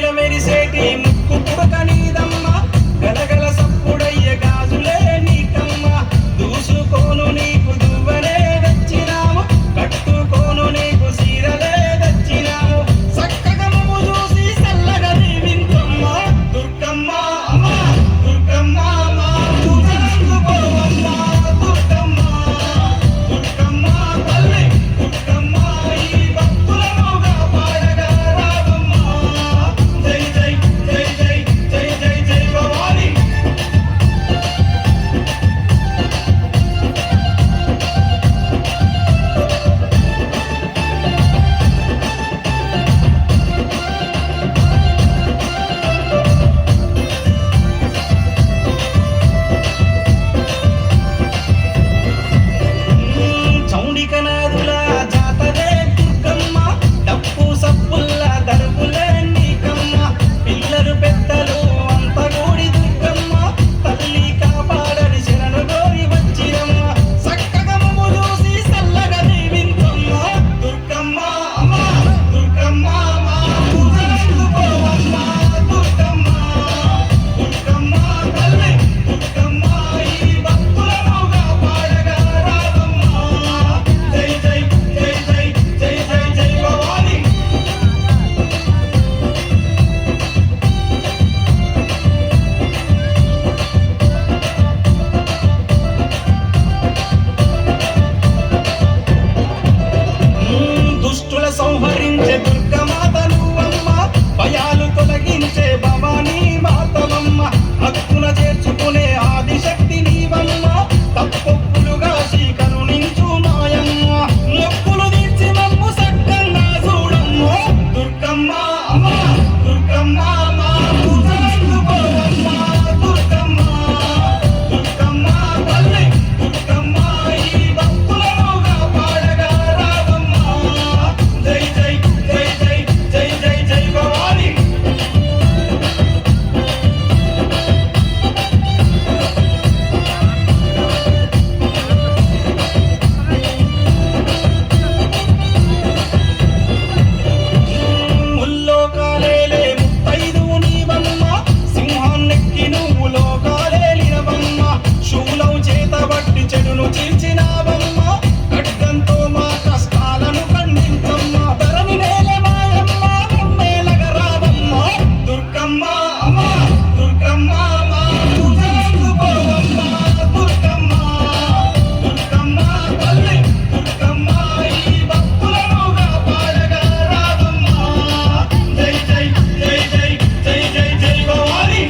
మిలమిల మెరిసేటి ముక్కు పుడక నీదమ్మ గలగల సప్పుడయ్య గాజులే నీకమ్మ దూసుకోను నీకు దువ్వనే తెచ్చినాము కట్టుకోను నీకు సీరలే తెచ్చినాము చక్కగా మమ్ము చూసి చల్లగా దీవించమ్మ దుర్గమ్మ అమ్మ దుర్గమ్మ సంహరించే దుర్గమాత నువ్వమ్మ భయాలు తొలగించే భవానీ మాతవమ్మ హక్కున చేర్చుకునే ఆదిశక్తి నీవమ్మ తప్పొప్పులుగా కరుణించు మాయమ్మ మొక్కులు తీర్చి మమ్ము సక్కంగా చూడమ్మ దుర్గమ్మ అమ్మ దుర్గమ్మ చెడును చీల్చినావమ్మ ఖడ్గంతో మా కష్టాలను ఖండించమ్మ ధరణి నేల మాయమ్మ నమ్మేలగరావమ్మ దుర్గమ్మ అమ్మ దుర్గమ్మ దుర్గమ్మ దుర్గమ్మ తల్లి దుర్గమ్మ ఈ భక్తులను కాపాడగా రావమ్మ జై జై జై జై జై జై జై భవాని